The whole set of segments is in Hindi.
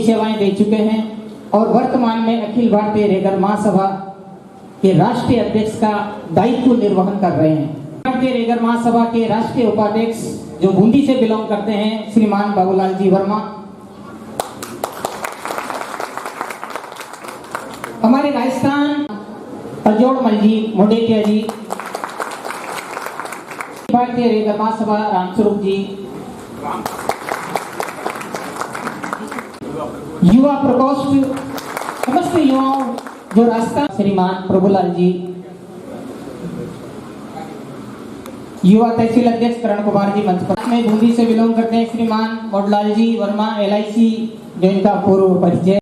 सेवाएं दे चुके हैं और वर्तमान में अखिल भारतीय रेगर महासभा के राष्ट्रीय अध्यक्ष का दायित्व निर्वहन कर रहे हैं। भारतीय रेगर महासभा के राष्ट्रीय उपाध्यक्ष जो बूंदी से बिलोंग करते हैं श्रीमान बाबूलाल जी वर्मा, हमारे राजस्थान अजोड़मल जी मोडेटिया जी, भारतीय रेगर महासभा रामस्वरूप जी, युवा प्रकोष्ठ समस्त युवाओं जो रास्ता श्रीमान प्रभुलाल जी, युवा तहसील अध्यक्ष करण कुमार जी मंच पर में बूंदी से बिलोंग करते हैं श्रीमान मोडलाल जी वर्मा LIC जो इनका पूर्व परिचय,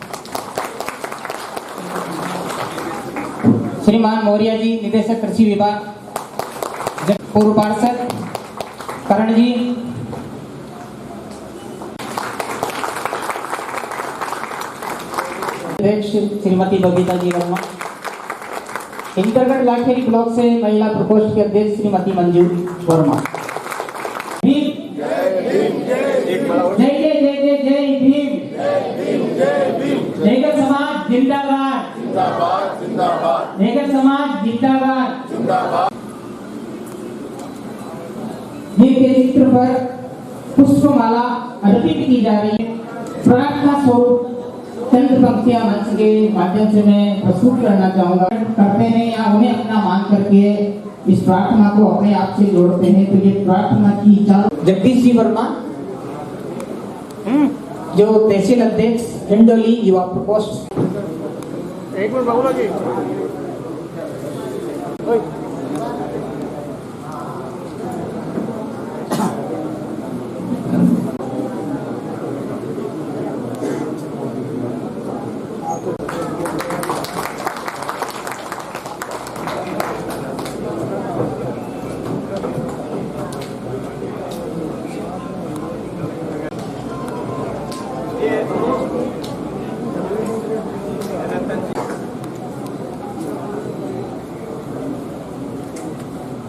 श्रीमान मौर्य जी निदेशक कृषि विभाग, पूर्व पार्षद करण जी, श्रीमती बबीता जी वर्मा, इंटरगढ़ लाखेरी ब्लॉक से महिला प्रकोष्ठ के अध्यक्ष श्रीमती मंजू वर्मा। जय जय जय जय जय भीम, नेगर समाज जिंदाबाद, नेगर समाज जिंदाबाद। के चित्र पर पुष्पमाला अर्पित की जा रही है। प्रार्थना स्वरूप चंद पंक्तियां मंच के माध्यम से मैं प्रस्तुत करना चाहूंगा। करते हैं या उन्हें अपना मान करके इस प्रार्थना को अपने आप से जोड़ते हैं। तो ये प्रार्थना की जगदीश जी वर्मा जो तहसील अध्यक्ष हिंडोली युवा प्रकोष्ठ। एक मिनट बाबूलाल जी,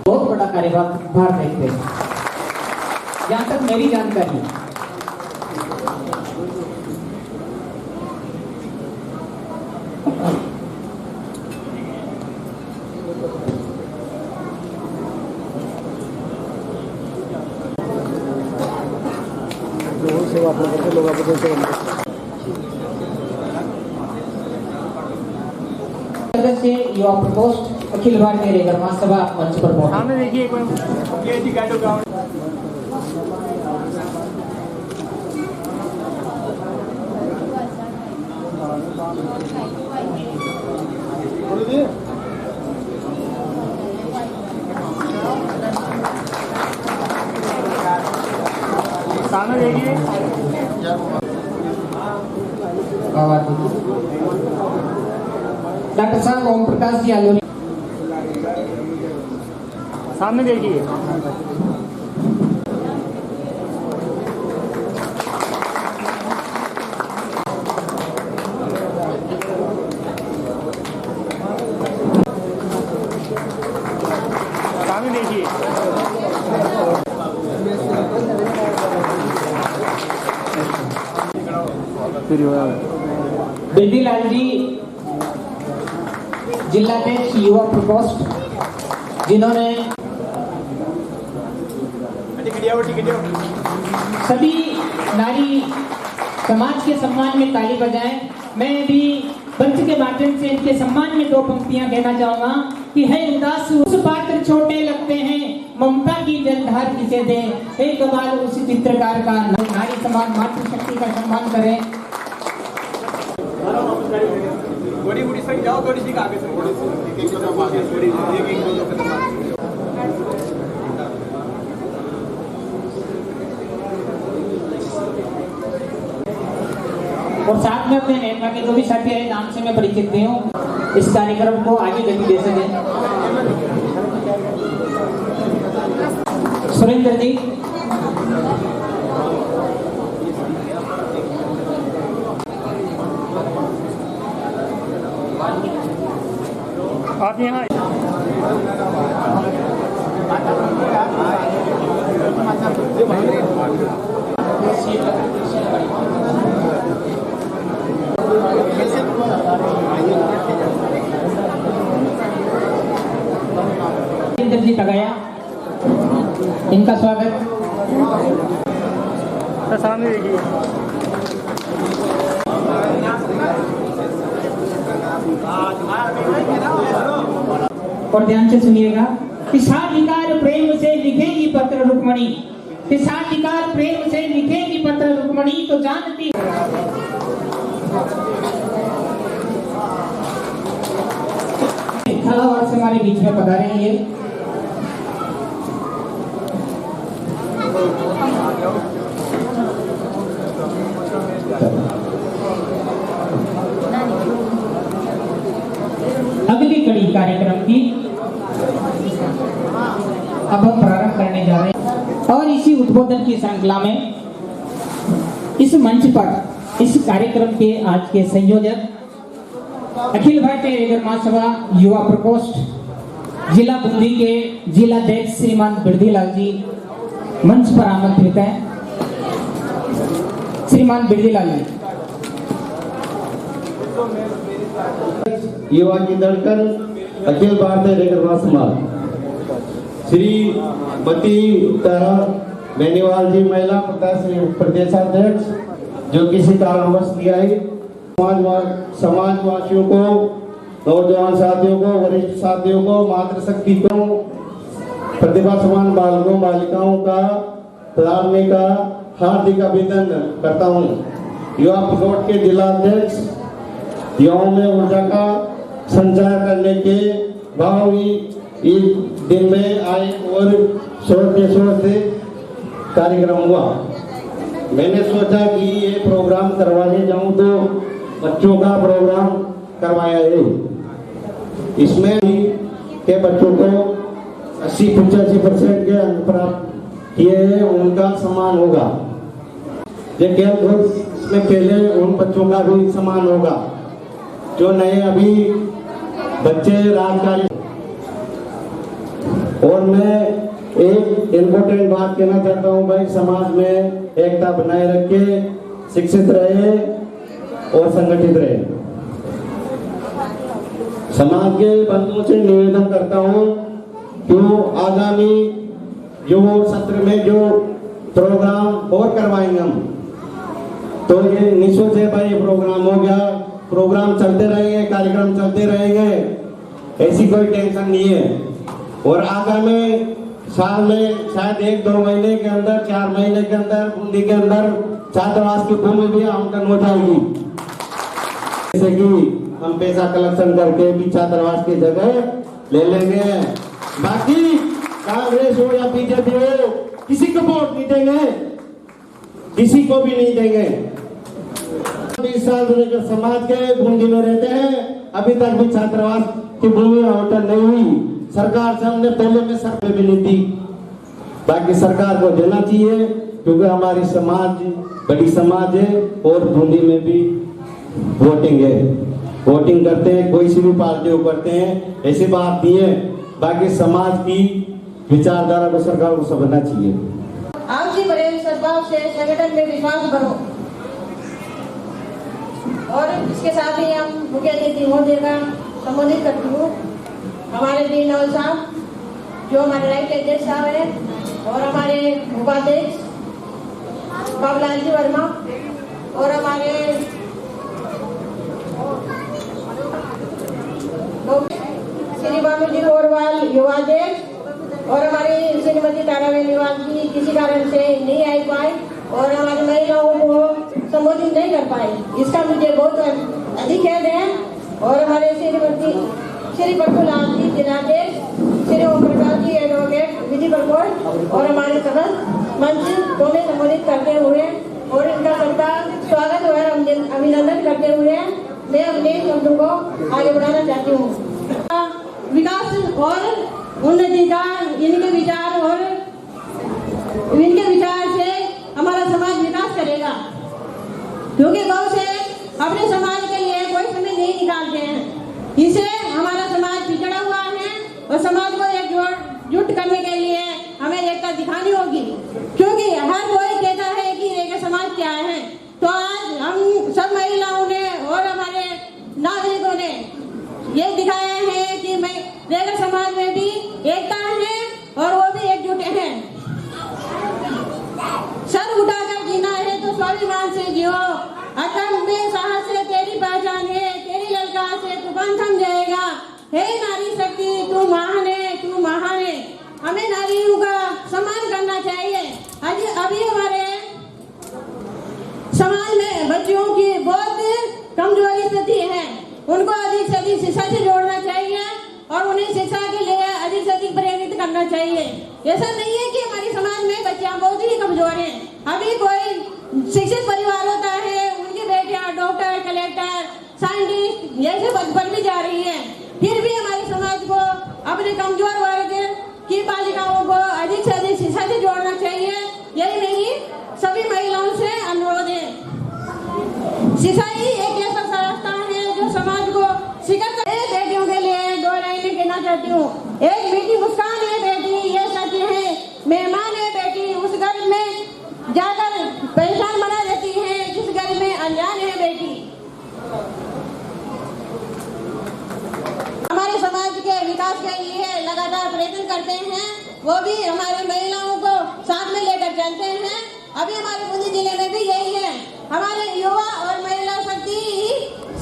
बहुत बड़ा कार्यभार देखते हैं जहां तक मेरी जानकारी। सेवा करते लोग आपको सदस्य युवा प्रकोष्ठ अखिल भारतीय रेगर महासभा मंच पर पहुंचे। सामने देखिए एक मिनट, सामने देखिए डॉक्टर साहब ओम प्रकाश जी आलोनी, सामने देखिए बिल्डी लाल जी जिलाध्यक्ष युवा प्रकोष्ठ जिन्होंने सभी नारी समाज के सम्मान में ताली बजाएं। मैं भी मंच के माध्यम से इनके सम्मान में दो पंक्तियां कहना चाहूंगा कि है उदास उस पात्र छोटे लगते हैं, ममता की जलधार किसे दे। एक बार उस चित्रकार का नारी समाज मातृशक्ति का सम्मान करें। थोड़ी सही जाओ, थोड़ी सी आगे से और साथ में अपने नेता के जो भी साथी है नाम से मैं परिचित नहीं हूँ, इस कार्यक्रम को आगे गति दे सके। सुरेंद्र जी, आप यहाँ इंद्रजीत लगाया, इनका स्वागत। तो सामने देखिए। और ध्यान से सुनिएगा कि साधिकार प्रेम से लिखेगी पत्र रुक्मणी, कि साधिकार प्रेम से लिखेगी पत्र रुक्मणी तो जानती थलावाद से हमारे बीच में पधारे हैं ये। अगली कड़ी कार्यक्रम की अब हम प्रारंभ करने जा रहे हैं और इसी उद्बोधन की श्रृंखला में इस मंच पर इस कार्यक्रम के आज के संयोजक अखिल भारतीय रेगर महासभा युवा प्रकोष्ठ जिला बूंदी के जिलाध्यक्ष श्रीमान बिरदीलाल जी मंच पर आमंत्रित हैं। श्रीमान बिरदीलाल जी। युवा की धड़कन अखिल भारतीय रेगर महासभा श्रीमती तारा बेनीवाल जी महिला प्रदेशाध्यक्ष जो किसी कारणवश नहीं आई, समाजवासियों को, नौजवान साथियों को, वरिष्ठ साथियों को, मातृशक्ति को, प्रतिभावान बालकों बालिकाओं का प्रारंभिक का हार्दिक अभिनंदन करता हूँ। युवा प्रकोष्ठ के जिला अध्यक्ष युवाओं में ऊर्जा का संचार करने के भावी इस दिन में आए और सोचते कार्यक्रम हुआ। मैंने सोचा कि ये प्रोग्राम करवाने जाऊं तो बच्चों का प्रोग्राम करवाया है। इसमें के बच्चों को 80-85% के अंक प्राप्त किए हैं, उनका सम्मान होगा। ये खेल में खेले उन बच्चों का भी सम्मान होगा जो नए अभी बच्चे राजकारी। और मैं एक इम्पोर्टेंट बात कहना चाहता हूँ भाई, समाज में एकता बनाए रखे, शिक्षित रहे और संगठित रहे। समाज के बंधुओं से निवेदन करता हूँ कि आगामी युवा सत्र में जो प्रोग्राम और करवाएंगे हम, तो ये निःशुल्क है भाई। प्रोग्राम हो गया, प्रोग्राम चलते रहेंगे, कार्यक्रम चलते रहेंगे, ऐसी कोई टेंशन नहीं है। और आगामी साल में शायद 1-2 महीने के अंदर, 4 महीने के अंदर बूंदी के अंदर छात्रावास की भूमि भी आवंटन हो जाएगी। जैसे कि हम पैसा कलेक्शन करके भी छात्रावास की जगह ले लेंगे। बाकी कांग्रेस हो या बीजेपी हो, किसी को वोट नहीं देंगे, किसी को भी नहीं देंगे। 20 साल समाज के बूंदी में रहते हैं, अभी तक भी छात्रावास की भूमि आवंटन नहीं हुई। सरकार से हमने पहले में सर्वे भी नहीं दी, बाकी सरकार को देना चाहिए क्योंकि हमारी समाज बड़ी समाज है और बूंदी में भी वोटिंग है। वोटिंग करते हैं, कोई सी भी पार्टी को करते हैं, ऐसी बात नहीं है। बाकी समाज की विचारधारा को सरकार को समझना चाहिए। आपसी प्रेम सद्भाव से संगठन में विश्वास बढ़ो। और इसके साथ ही हम मुख्य अतिथि महोदय का संबोधित करती हूँ, हमारे डी नवल साहब जो हमारे राष्ट्रीय अध्यक्ष साहब हैं, और हमारे उपाध्यक्ष बाबूलाल जी वर्मा, और हमारे श्री बाबू जी गोरवाल युवाध्यक्ष, और हमारी श्रीमती तारा बेनीवाल जी किसी कारण से नहीं आ पाए और हमारी महिलाओं को संबोधित नहीं कर पाए, इसका मुझे बहुत अधिक खेद है। और हमारे श्रीमती श्री प्रफुल्लाल जी जिलाध्यक्ष, श्री ओम प्रकाश जी एडवोकेट विधि प्रकोष्ठ, और हमारे सदस्य मंच को में संबोधित करते हुए और इनका सबका स्वागत और अभिनंदन करते हुए मैं अपने शब्दों को आगे बढ़ाना चाहती हूँ। विकास और उन्नति का इनके विचार से हमारा समाज विकास करेगा, क्योंकि बहुत से अपने समाज के लिए कोई समय नहीं निकालते हैं। इसे हमारा समाज पिछड़ा हुआ है और समाज को एकजुट करने के लिए हमें एकता दिखानी होगी, क्योंकि हर कोई कहता है कि रेखा समाज क्या है। तो आज हम सब महिलाओं ने और हे नारी शक्ति तू महान है, तू महान है। हमें नारियों का सम्मान करना चाहिए। अभी हमारे समाज में बच्चियों की बहुत कमजोरी स्थिति है, उनको अधिक से अधिक शिक्षा से जोड़ना चाहिए और उन्हें शिक्षा के लिए अधिक से अधिक प्रेरित करना चाहिए। ऐसा नहीं है कि हमारे समाज में बच्चियां बहुत ही कमजोर हैं। अभी कोई शिक्षित परिवार होता है, उनकी बेटियां डॉक्टर, कलेक्टर, साइंटिस्ट जैसे पद पर भी जा रही है। फिर भी हमारे समाज को अपने कमजोर वर्ग की बालिकाओं को अधिक से अधिक शिक्षा से जोड़ना चाहिए। यही नहीं, सभी महिलाओं से अनुरोध है। शिक्षा ही एक ऐसा रास्ता है जो समाज को शिक्षित करे। बेटियों के लिए 2 लाइनें कहना चाहती हूँ। एक मीठी मुस्कान है बेटी, ये सच है। मेहमान है बेटी, उस घर में जाकर पहचान बना देती है जिस घर में अनजान है बेटी। हमारे समाज के विकास के लिए लगातार प्रयत्न करते हैं, वो भी हमारी महिलाओं को साथ में लेकर चलते हैं। अभी हमारे बूंदी जिले में भी यही है। हमारे युवा और महिला शक्ति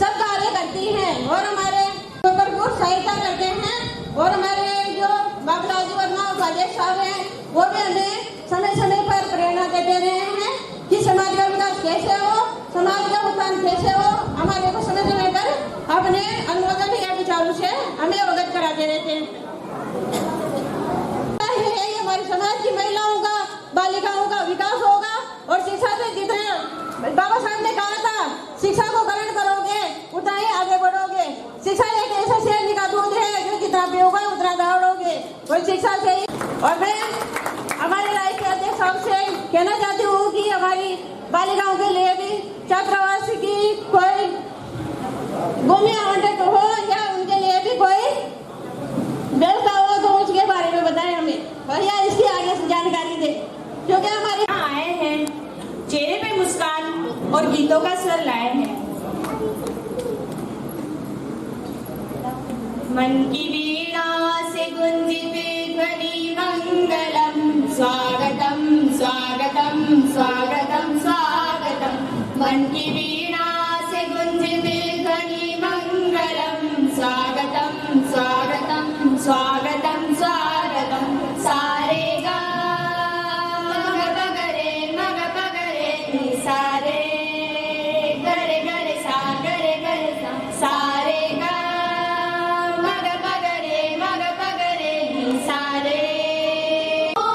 सब कार्य करती है और हमारे भरपूर सहायता करते हैं। और हमारे जो बाबूलाल वर्मा उपाध्यक्ष साहब हैं, वो भी हमें समय समय पर प्रेरणा देते रहे हैं कि समाज का विकास कैसे हो, समाज का उत्थान कैसे हो। हमारे को समय समय पर अपने अनुमोदन या विचारों से हमें अवगत कराते रहते हैं। हमारे समाज की महिलाओं का, बालिकाओं का विकास होगा और शिक्षा से जितने बाबा साहब ने कहा था, शिक्षा को ग्रहण करोगे उतना ही आगे बढ़ोगे। शिक्षा एक ऐसा शेरनी का दूध है जो जितना पियोगे उतना दौड़ोगे, और शिक्षा से ही। और मैं हमारे राष्ट्रीय अध्यक्ष साहब से कहना चाहती हूँ कि हमारी बालिकाओं के लिए भी छात्रावास की कोई भूमि आवंटित हो या उनके लिए भी कोई व्यवस्था हो तो उसके बारे में बताएं हमें, भैया इसकी आगे से जानकारी दे, क्योंकि हमारे यहाँ आए हैं, चेहरे पे मुस्कान और गीतों का स्वर लाए हैं। मन की वीणा से गुंजित ध्वनि मंगलम, स्वागतम स्वागतम स्वागतम स्वागतम। मन की वीणा से गुंजित ध्वनि मंगलम, स्वागतम स्वागतम स्वागतम स्वागतम। सारे गा मग पगरे मग पगरे, सारे गरे गरे सा गरे गरे सा। सारे गा मग पगरे सारे।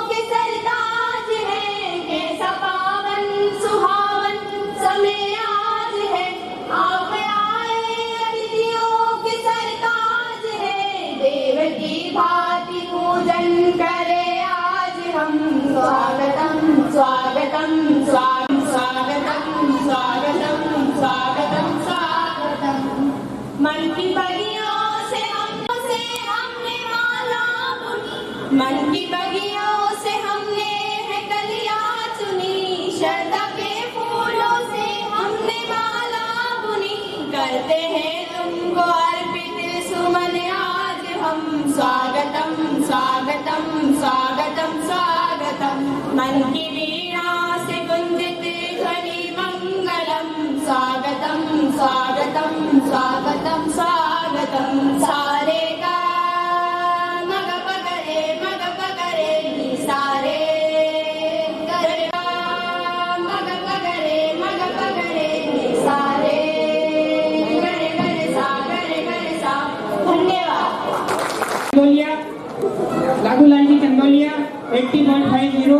के सरताज है, कैसा पावन सुहावन समय आज है। आप आए अतिथियों के सरताज है, देव की भांति पूजन करे आज हम। स्वागतम स्वागतम स्वागतम स्वागतम स्वागतम स्वागतम स्वागतम। मन की बगियों से हमने माला बुनी, मन की बगियों से हमने है कलियां चुनी। श्रद्धा के फूलों से हमने माला बुनी, करते हैं तुमको अर्पित सुमन आज हम। स्वागतम स्वागतम स्वागतम स्वागतम। मन की वीणा से गुंजित ध्वनि मंगलम, स्वागतम स्वागतम स्वागतम स्वागतम। सारे गा मग पगरे सारे गरे मग पगरे सारे गरे गरे सा। धन्यवाद। कंदोलिया, लागू लाइनी कंदोलिया 80.50।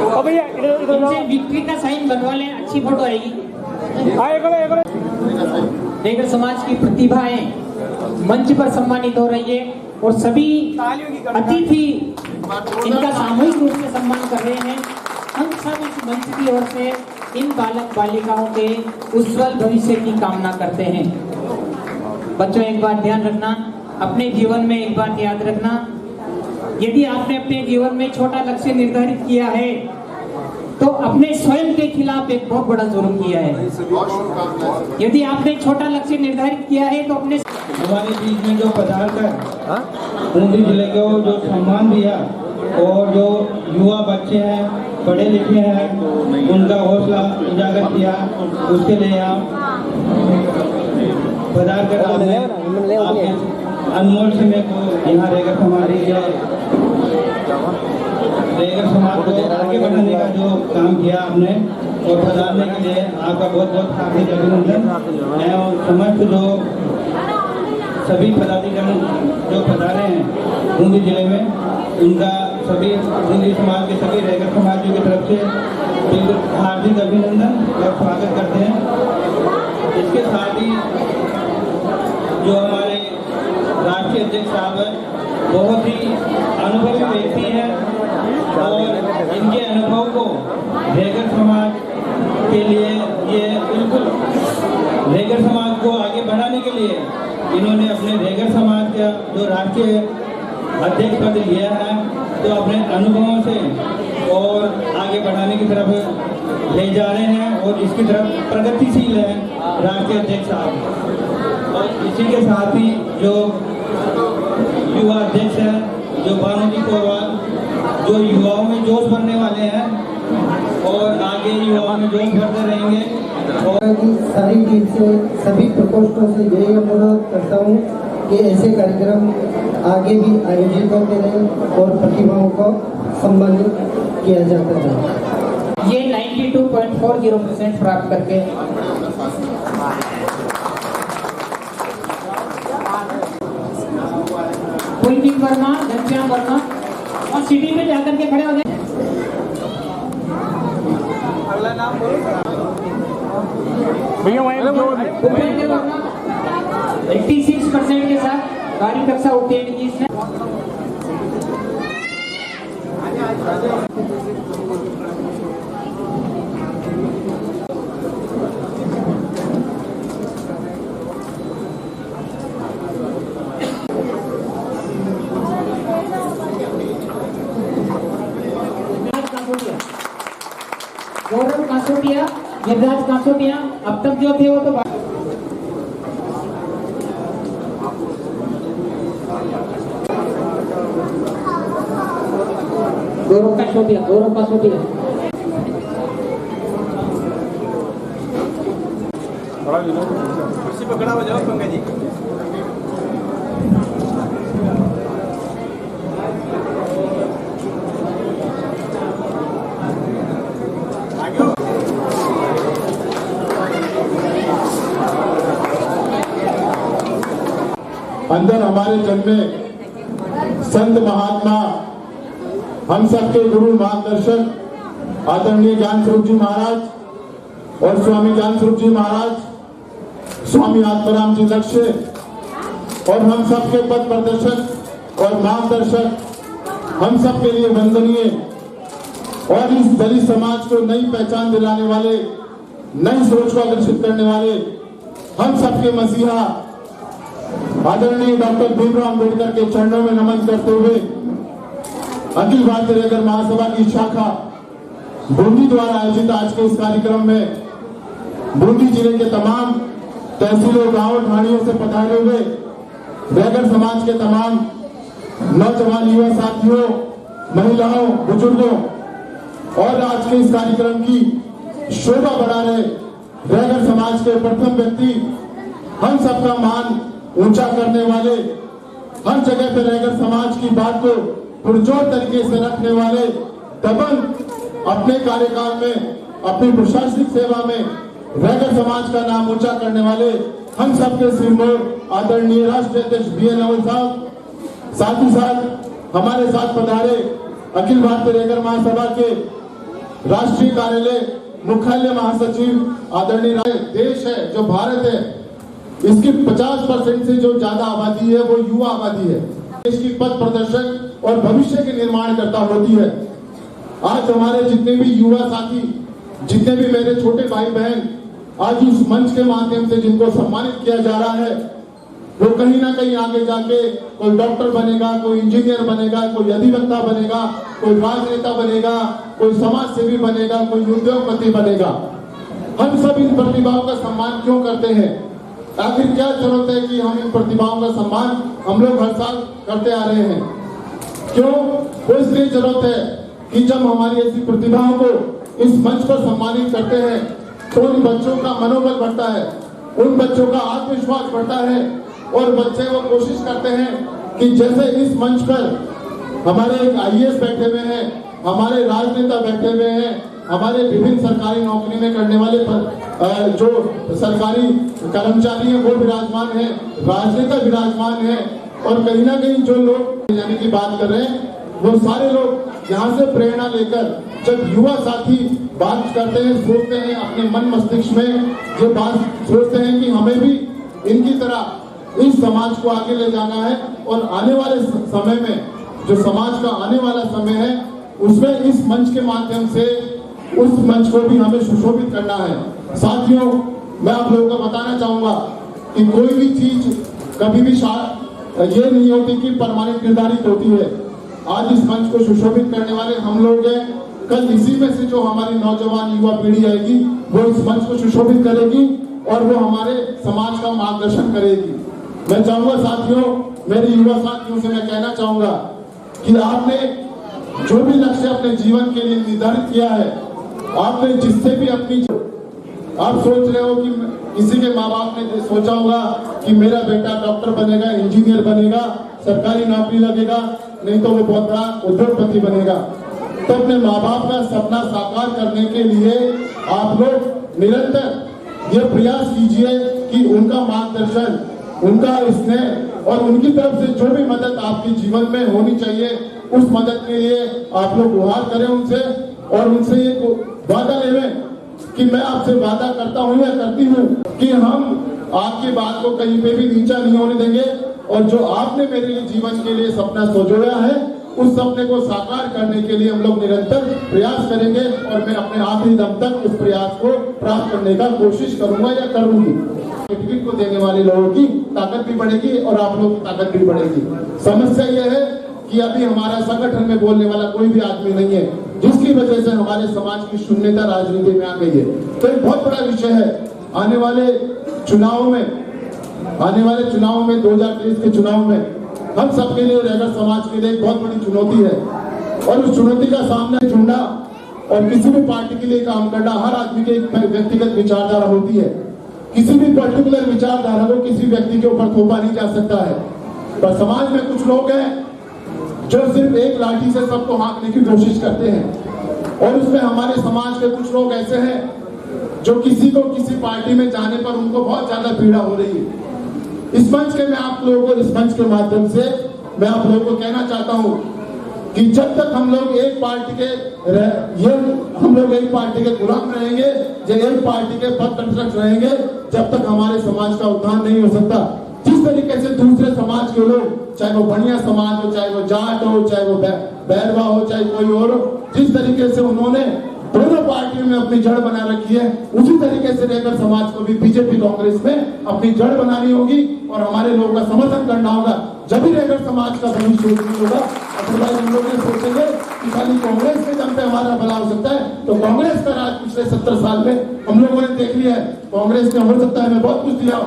ओ भैया इधर इधर इनसे विक्ट्री का साइन बनवा लें, अच्छी फोटो आएगी। देखकर समाज की प्रतिभाएं मंच पर सम्मानित हो रही है और सभी अतिथि इनका सामूहिक रूप से सम्मान कर रहे हैं। हम सब इस मंच की ओर से इन बालक बालिकाओं के उज्जवल भविष्य की कामना करते हैं। बच्चों, एक बात ध्यान रखना, अपने जीवन में एक बात याद रखना, यदि आपने अपने जीवन में छोटा लक्ष्य निर्धारित किया है तो अपने स्वयं के खिलाफ एक बहुत बड़ा जुर्म किया है। यदि आपने छोटा लक्ष्य निर्धारित किया है तो अपने हमारे बीच में जो पधार कर बूंदी जिले को जो सम्मान दिया और जो युवा बच्चे हैं, पढ़े लिखे हैं, उनका हौसला उजागर किया, उसके लिए आप पधार कर आपने आपके अनमोल समय को यहाँ रेगर समाज को आगे बढ़ाने का जो काम किया आपने और पधारने के लिए आपका बहुत बहुत हार्दिक अभिनंदन। मैं और समस्त जो सभी पदाधिकारी जो पधारे हैं बूंदी जिले में, उनका सभी बूंदी समाज के सभी रेगर समाजियों की तरफ से हार्दिक अभिनंदन और स्वागत करते हैं। इसके साथ ही जो हमारे राष्ट्रीय अध्यक्ष साहब हैं, बहुत ही अनुभवी व्यक्ति हैं और इनके अनुभव को रेगर समाज के लिए ये बिल्कुल रेगर समाज को आगे बढ़ाने के लिए इन्होंने अपने रेगर समाज का जो राष्ट्रीय अध्यक्ष पद लिया है, तो अपने अनुभवों से और आगे बढ़ाने की तरफ ले जा रहे हैं और इसकी तरफ प्रगतिशील है राष्ट्रीय अध्यक्ष साहब। और इसी के साथ ही जो युवा अध्यक्ष हैं, जो भानुजी कोरवाल, जो युवाओं में जोश भरने वाले हैं और आगे युवाओं में जोश भरते रहेंगे। और सारी टीम से, सभी प्रकोष्ठों से यही अनुरोध करता हूँ कि ऐसे कार्यक्रम आगे भी आयोजित होते रहे और प्रतिभाओं को सम्मानित किया जाता रहे। ये 92.40% प्राप्त करके पुलकित वर्मा, घनश्याम वर्मा और सिटी में जाकर के खड़े हो गए। अगला नाम भैया वहीं भूपेंद्र वर्मा 86% के साथ गाड़ी कक्षा उत्तीर्ण की इसने। गौरव कासोटिया, गिरिराज कासोटिया, अब तक जो थे वो तो गौरव कासोटिया कुर्सी पकड़ा हो जाओ पंकज जी। अंदर हमारे जन्मे संत महात्मा, हम सबके गुरु मार्गदर्शक आदरणीय ज्ञान स्वरूप जी महाराज और स्वामी ज्ञान स्वरूप जी महाराज, स्वामी आत्माराम जी लक्ष्य और हम सबके पथ प्रदर्शक और मार्गदर्शक, हम सबके लिए वंदनीय और इस दलित समाज को नई पहचान दिलाने वाले, नई सोच को आकर्षित करने वाले, हम सबके मसीहा आदरणीय डॉक्टर भीमराव अम्बेडकर के चरणों में नमन करते हुए अखिल भारतीय रेगर महासभा की शाखा बूंदी द्वारा आयोजित आज के इस कार्यक्रम में बूंदी जिले के तमाम तहसीलों, गांवों, ढाणियों से पधारे हुए रेगर समाज के तमाम नौजवान युवा साथियों, महिलाओं, बुजुर्गों और आज के इस कार्यक्रम की शोभा बढ़ा रहे रेगर समाज के प्रथम व्यक्ति, हम सबका मान ऊंचा करने वाले, हर जगह पर रेगर समाज की बात को पुरजोर तरीके से रखने वाले, दबंग अपने कार्यकाल में, अपनी प्रशासनिक सेवा में रेगर समाज का नाम ऊंचा करने वाले हम सबके सिरमौर आदरणीय राष्ट्रीय अध्यक्ष BN अवल साहब, साथ ही साथ हमारे साथ पधारे अखिल भारतीय रेगर महासभा के राष्ट्रीय कार्यालय मुख्यालय महासचिव आदरणीय देश है जो भारत है, इसकी 50% से जो ज्यादा आबादी है वो युवा आबादी है। देश की पथ प्रदर्शक और भविष्य के निर्माण करता होती है। आज हमारे जितने भी युवा साथी, जितने भी मेरे छोटे भाई बहन आज इस मंच के माध्यम से जिनको सम्मानित किया जा रहा है, वो कहीं ना कहीं आगे जाके कोई डॉक्टर बनेगा, कोई इंजीनियर बनेगा, कोई अधिवक्ता बनेगा, कोई राजनेता बनेगा, कोई समाज सेवी बनेगा, कोई उद्योगपति बनेगा। हम सब इन प्रतिभाओं का सम्मान क्यों करते हैं? आखिर क्या जरूरत है कि हम इन प्रतिभाओं का सम्मान हम लोग हर साल करते आ रहे हैं? क्यों? वो इसलिए जरूरत है कि जब हमारी ऐसी प्रतिभाओं को इस मंच पर सम्मानित करते हैं तो उन बच्चों का मनोबल बढ़ता है उन बच्चों का आत्मविश्वास बढ़ता है और बच्चे वो कोशिश करते हैं कि जैसे इस मंच पर हमारे एक IAS बैठे हुए हैं, हमारे राजनेता बैठे हुए हैं, हमारे विभिन्न सरकारी नौकरी में करने वाले जो सरकारी कर्मचारी हैं वो विराजमान हैं, राजनेता विराजमान हैं, और कहीं ना कहीं जो लोग जाने की बात कर रहे हैं वो सारे लोग यहाँ से प्रेरणा लेकर जब युवा साथी बात करते हैं, सोचते हैं अपने मन मस्तिष्क में ये बात सोचते हैं कि हमें भी इनकी तरह इस समाज को आगे ले जाना है और आने वाले समय में जो समाज का आने वाला समय है उसमें इस मंच के माध्यम से उस मंच को भी हमें सुशोभित करना है। साथियों, मैं आप लोगों को बताना चाहूंगा कि कोई भी चीज कभी भी ये नहीं होती कि परमानेंट निर्धारित होती है। आज इस मंच को सुशोभित करने वाले हम लोग हैं, कल इसी में से जो हमारी नौजवान युवा पीढ़ी आएगी वो इस मंच को सुशोभित करेगी और वो हमारे समाज का मार्गदर्शन करेगी। मैं चाहूंगा साथियों, मेरे युवा साथियों से मैं कहना चाहूंगा कि आपने जो भी लक्ष्य अपने जीवन के लिए निर्धारित किया है, आपने जिससे भी अपनी आप सोच रहे हो कि किसी के माँ बाप ने सोचा होगा कि मेरा बेटा डॉक्टर बनेगा, इंजीनियर बनेगा, सरकारी नौकरी लगेगा, नहीं तो वो बहुत बड़ा उद्योगपति बनेगा। तो अपने माँ बाप का सपना साकार करने के लिए आप लोग निरंतर ये प्रयास कीजिए कि उनका मार्गदर्शन, उनका स्नेह और उनकी तरफ से जो भी मदद आपके जीवन में होनी चाहिए उस मदद के लिए आप लोग गुहार करें उनसे और उनसे ये वादा लेवें कि मैं आपसे वादा करता हूं या करती हूं कि हम आपकी बात को कहीं पे भी नीचा नहीं होने देंगे और जो आपने मेरे लिए जीवन के लिए सपना सोचा है उस सपने को साकार करने के लिए हम लोग निरंतर प्रयास करेंगे और मैं अपने आखिरी दम तक उस प्रयास को प्राप्त करने का कोशिश करूंगा या करूंगी। सर्टिफिकेट को देने वाले लोगों की ताकत भी बढ़ेगी और आप लोगों की ताकत भी बढ़ेगी। समस्या यह है कि अभी हमारा संगठन में बोलने वाला कोई भी आदमी नहीं है, जिसकी वजह से हमारे समाज की शून्यता राजनीति में आ गई है। तो एक बहुत बड़ा विषय है। आने वाले चुनाव में 2023 के चुनाव में हम सबके लिए रैगर समाज के लिए एक बहुत बड़ी चुनौती है और उस चुनौती का सामना ढूंढना और किसी भी पार्टी के लिए काम करना हर आदमी की एक व्यक्तिगत विचारधारा होती है। किसी भी पर्टिकुलर विचारधारा को किसी व्यक्ति के ऊपर थोपा नहीं जा सकता है, पर समाज में कुछ लोग हैं जो सिर्फ एक लाठी से सबको हाँकने की कोशिश करते हैं और उसमें हमारे समाज के कुछ लोग ऐसे हैं जो किसी को किसी पार्टी में जाने पर उनको बहुत ज्यादा पीड़ा हो रही है। इस मंच के मैं आप लोगों को इस मंच के माध्यम से मैं आप लोगों को कहना चाहता हूं कि जब तक हम लोग एक पार्टी के गुलाम रहेंगे, जब एक पार्टी के पद कंट्रक्ट रहेंगे, जब तक हमारे समाज का उत्थान नहीं हो सकता। जिस तरीके से दूसरे समाज के लोग, चाहे वो बढ़िया समाज हो, चाहे वो जाट हो, चाहे वो बैरवा हो, चाहे कोई और हो, जिस तरीके से उन्होंने दोनों पार्टियों में अपनी जड़ बना रखी है, उसी तरीके से रैगर समाज को भी बीजेपी कांग्रेस में अपनी जड़ बनानी होगी और हमारे लोगों का समर्थन करना होगा। जब भी रैगर समाज का भविष्य नहीं होगा, अदरवाइज हम लोग ये सोचेंगे कि खाली कांग्रेस के दम पे हमारा भला हो सकता है। तो कांग्रेस का राज पिछले 70 साल में हम लोगों ने देख लिया है। कांग्रेस ने हो सकता है हमें बहुत कुछ दिया,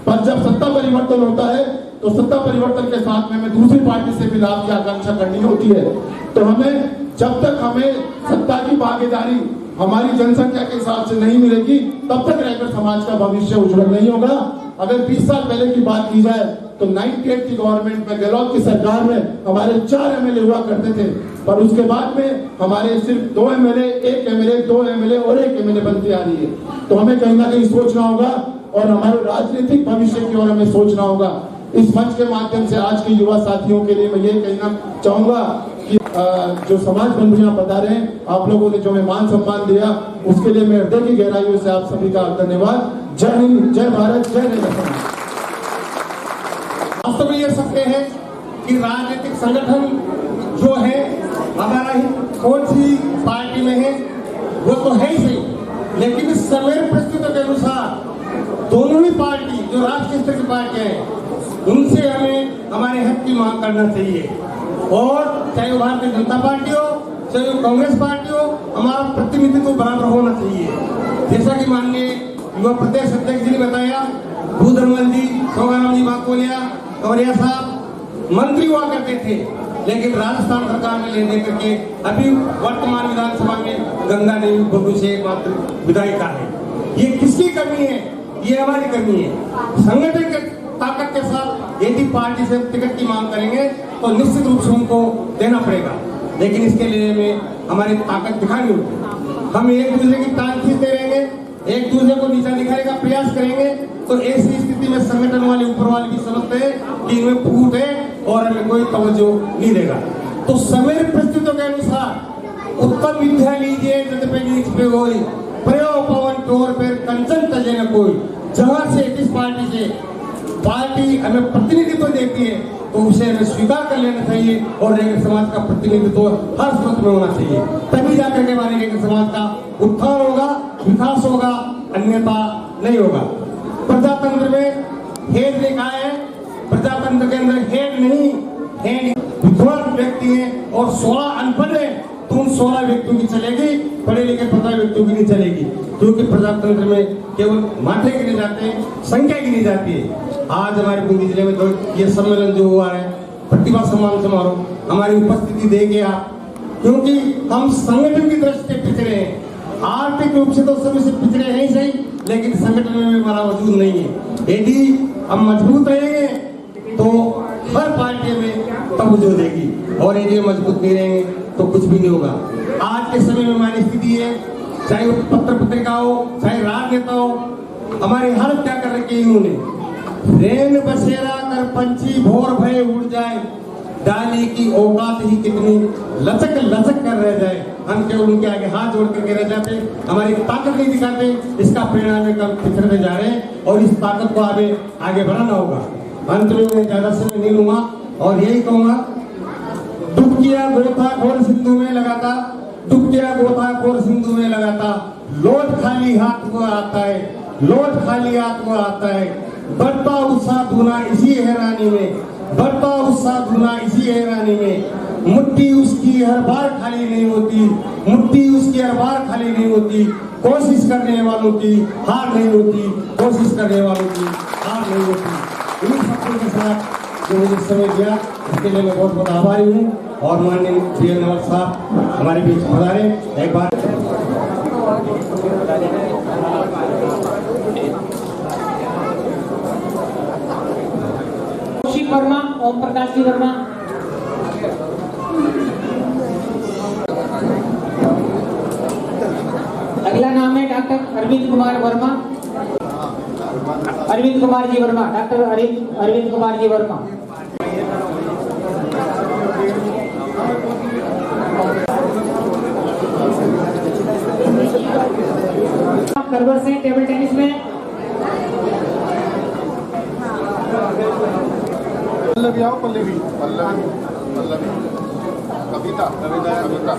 पर जब सत्ता परिवर्तन होता है तो सत्ता परिवर्तन के साथ में हमें दूसरी पार्टी से भी लाभ की आकांक्षा करनी होती है। तो हमें जब तक हमें सत्ता की भागीदारी हमारी जनसंख्या के हिसाब से नहीं मिलेगी, तब तक रैगर समाज का भविष्य उज्जवल नहीं होगा। अगर 20 साल पहले की बात की जाए तो 98 की गवर्नमेंट में, गहलोत की सरकार में हमारे 4 MLA हुआ करते थे, पर उसके बाद में हमारे सिर्फ 2 MLA, 1 MLA, 2 MLA और 1 MLA बनती आ रही है। तो हमें कहीं ना कहीं सोचना होगा और हमारे राजनीतिक भविष्य की ओर हमें सोचना होगा। इस मंच के माध्यम से आज के युवा साथियों के लिए मैं ये कहना चाहूंगा कि जो समाज बंधुआं बता रहे हैं, आप लोगों ने जो हमें मान सम्मान दिया उसके लिए मैं हृदय की गहराइयों से आप सभी का धन्यवाद। जय हिंद, जय भारत, जय रैगर। वास्तव में ये सत्य है कि राजनीतिक संगठन जो है हमारा ही कौन सी पार्टी में है वो तो है ही सही, लेकिन इस समय परिस्थितियों के अनुसार दोनों ही पार्टी जो राष्ट्रीय स्तर की पार्टियां हैं उनसे हमें हमारे हक की मांग करना चाहिए। और चाहे वो भारतीय जनता पार्टी हो, चाहे वो कांग्रेस पार्टी हो, हमारा प्रतिनिधित्व बराबर होना चाहिए। जैसा कि माननीय युवा प्रदेश अध्यक्ष जी ने बताया, भूधरमल जी, सोगाराम जी बाकोलिया, कवरिया साहब मंत्री हुआ करते थे, लेकिन राजस्थान सरकार में लेने करके अभी वर्तमान विधानसभा में गंगा देवी बबू से एकमात्र विधायिका है। ये किसकी कमी है? ये हमारी करनी है। संगठन के ताकत के साथ यदि पार्टी से टिकट की मांग करेंगे तो निश्चित रूप से उनको देना पड़ेगा, लेकिन इसके लिए हमें हमारी ताकत दिखानी होगी। हम एक दूसरे की टांग खींचते रहेंगे, एक दूसरे को नीचा दिखाने का प्रयास करेंगे तो ऐसी स्थिति में संगठन वाले ऊपर वाले भी समझते हैं कि इनमें फूट है और हमें कोई तवज्जो नहीं देगा। तो समय परिस्थितियों के अनुसार उत्तम विद्या लीजिए जद पे नीच पे होई, प्रयोग पवन टोर पर कंचन तजे न कोई। जहां से जिस पार्टी से पार्टी हमें प्रतिनिधित्व देती है तो उसे हमें स्वीकार कर लेना चाहिए और रेंगड़ समाज का प्रतिनिधित्व हर स्रोत में होना चाहिए, तभी जाकर के हमारे रेंगड़ समाज का उत्थान होगा, विकास होगा, अन्यथा नहीं होगा। प्रजातंत्र में हेड ने कहा है, प्रजातंत्र के अंदर हेड नहीं, हेड विद्वान व्यक्ति है और 16 अनपढ़ है तो उन 16 व्यक्तियों की चलेगी, पढ़े लिखे 15 व्यक्तियों की नहीं चलेगी, क्योंकि प्रजातंत्र में केवल माथे गिने जाते हैं, संख्या गिनी जाती है। आज हमारे बूंदी जिले में जो ये सम्मेलन जो हुआ है, प्रतिभा सम्मान समारोह, हमारी उपस्थिति देंगे आप, क्योंकि हम संगठन की दृष्टि से पिछड़े हैं। आर्थिक रूप से तो सभी से पिछड़े हैं ही सही, लेकिन संगठन में भी हमारा वजूद नहीं है। यदि हम मजबूत रहेंगे तो हर पार्टी में तवज्जो देगी, और यदि मजबूत नहीं रहेंगे तो कुछ भी नहीं होगा। आज के समय में हमारी स्थिति है, चाहे वो पत्र पत्रिका हो, चाहे राजनेता हो, हमारी हालत क्या कर रखी है इन्होंने। रेन बसेरा कर पंछी भोर भय उड़ जाए, डाली की औकात ही कितनी लचक लचक कर रह जाए। हम केवल उनके आगे हाथ जोड़ करके रह जाते, हमारी ताकत नहीं दिखाते, इसका परिणाम है कि हम पिछड़ते जा रहे हैं और इस ताकत को हमें आगे बढ़ाना होगा। अंत में मैं ज्यादा समय नहीं लूंगा और यही कहूंगा, डुबकिया गोथा घोर सिंधु में लगाता, डुबकिया गोथा घोर सिंधु में लगाता, लोट खाली हाथ को आता है, लोट खाली हाथ को आता है। बढ़ता उत्साह धुना इसी हैरानी में, बढ़ता उत्साह धुना इसी हैरानी में। मुट्ठी उसकी हर बार खाली नहीं होती, मुट्ठी उसकी हर बार खाली नहीं होती। कोशिश करने वालों की हार नहीं होती, कोशिश करने वालों की हार नहीं होती। इन शब्दों के साथ जो मुझे समय दिया उसके लिए मैं बहुत बहुत आभारी हूँ। और माननीय श्री नवाब साहब हमारे बीच पधारे, एक बार वर्मा, ओम प्रकाश जी वर्मा। अगला नाम है डॉक्टर अरविंद कुमार वर्मा, अरविंद कुमार जी वर्मा, डॉक्टर अरविंद कुमार जी वर्मा। करवर से टेबल टेनिस में पल्लवी आओ, पल्लवी पल्लवी पल्लवी कविता कविता कविता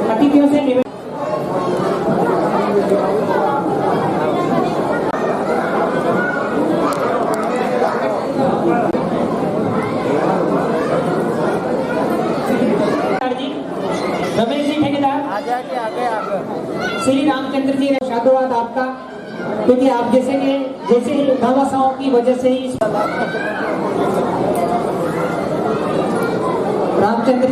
अतिथियों से निवेदन। रमेश जी ठेकेदार, श्री रामचंद्र जी, साधुवाद आपका, क्योंकि आप जैसे घमासाओं की वजह से ही रामचंद्र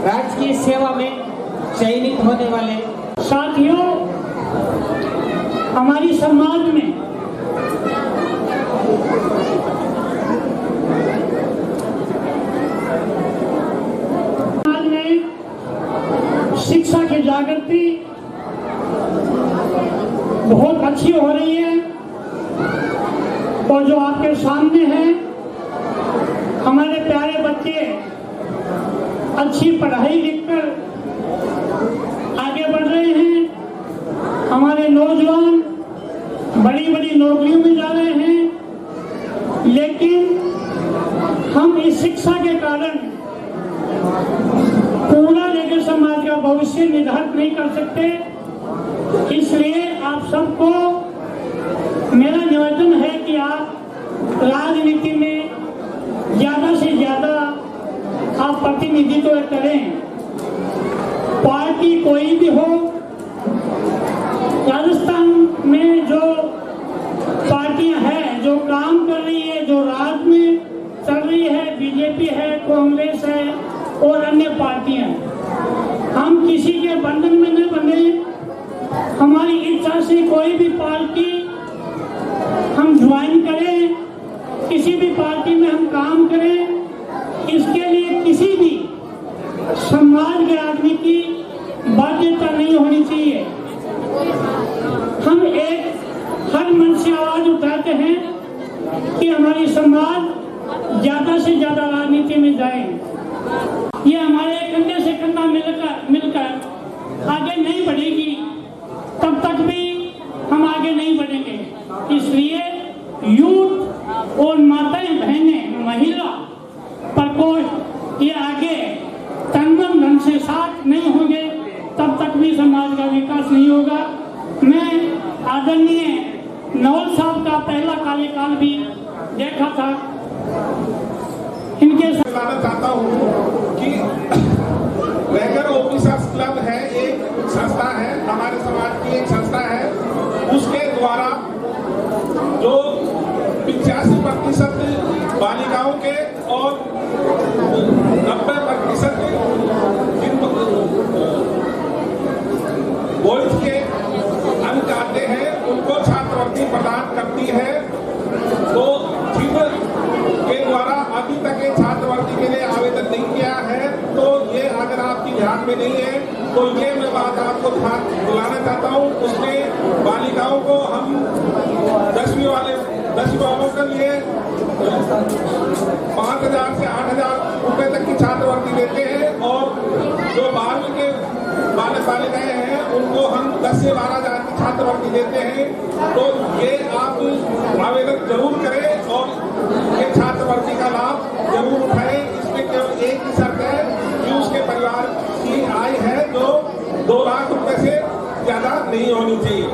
राजकीय सेवा में चयनित होने वाले साथियों, हमारी समाज में शिक्षा की जागृति बहुत अच्छी हो रही है, और जो आपके सामने है, हमारे प्यारे बच्चे अच्छी पढ़ाई लिखकर थे। इसलिए आप सबको मेरा निवेदन है कि आप राजनीति में ज्यादा से ज्यादा आप प्रतिनिधित्व करें। पार्टी कोई भी हो, राजस्थान में जो पार्टियां हैं जो काम कर रही है, जो राज्य में चल रही है, बीजेपी है, कांग्रेस है और अन्य पार्टियां, हम किसी के बंधन में न बने। हमारी इच्छा से कोई भी पार्टी हम ज्वाइन करें, किसी भी पार्टी में हम काम करें, इसके लिए किसी भी समाज के आदमी की बाध्यता नहीं होनी चाहिए। हम एक हर मन से आवाज उठाते हैं कि हमारी समाज ज्यादा से ज्यादा राजनीति में जाए। ये हमारे कंधे से कंधा मिलकर आगे नहीं बढ़ेगी, तब तक भी हम आगे नहीं बढ़ेंगे। इसलिए यूथ और माताएं, बहनें, महिला प्रकोष्ठ ये आगे तनमन धन से साथ नहीं होंगे, तब तक भी समाज का विकास नहीं होगा। मैं आदरणीय नवल साहब का पहला कार्यकाल भी देखा था। इनके बताना चाहता हूँ कि रेगर ऑफिसर्स क्लब है, एक संस्था है, हमारे समाज की एक संस्था है। उसके द्वारा जो 85% बालिकाओं के और 90% बॉयज के अंक आते हैं, उनको छात्रवृत्ति प्रदान करती है। तो जिनके द्वारा अभी तक ये छात्रवृत्ति के लिए आवेदन नहीं किया है, तो ये अगर आपकी ध्यान में नहीं है तो ये मैं बात आपको बुलाना चाहता हूँ। उसमें बालिकाओं को हम 10वीं वालों के लिए 5,000 से 8,000 रुपए तक की छात्रवृत्ति देते हैं, और जो 12वीं के बालिकाएं हैं उनको हम 10 से 12,000 की छात्रवृत्ति देते हैं। तो ये आप आवेदन जरूर करें और ये छात्रवृत्ति का लाभ जरूर उठाएं। इसमें केवल एक ही शर्त है कि उसके परिवार की आय है जो 2 लाख रुपए से ज्यादा नहीं होनी चाहिए।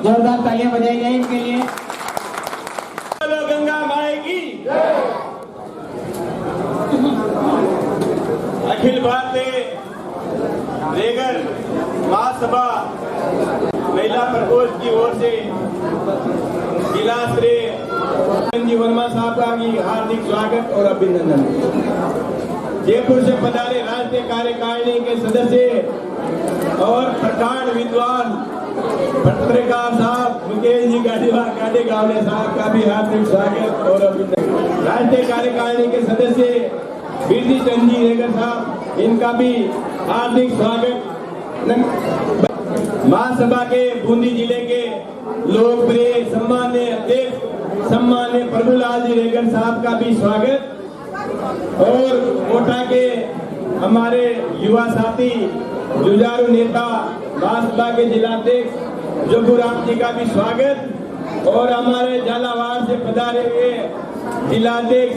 जोरदार तालियां बजाई जाए इनके लिए। बोलो गंगा माई की। अखिल भारतीय रेगर महासभा महिला प्रकोष्ठ की ओर से जिला श्री संजीव वर्मा साहब का भी हार्दिक स्वागत और अभिनंदन। जयपुर से पधारे राष्ट्रीय कार्यकारिणी के सदस्य और प्रकांड विद्वान पत्रकार साहब मुकेश जी गाड़ीगावले साहब का भी हार्दिक स्वागत और अभिनंदन। राष्ट्रीय कार्यकारिणी के सदस्य बिरजी चंद जी रेगर साहब, इनका भी हार्दिक स्वागत। महासभा के बूंदी जिले के लोकप्रिय सम्मान्य अध्यक्ष सम्मान्य प्रभुलाल जी रेगर साहब का भी स्वागत और कोटा के हमारे युवा साथी जुझारू नेता महासभा के जिलाध्यक्ष जोगूराम जी का भी स्वागत और हमारे झालावाड़ से पधारे हुए जिलाध्यक्ष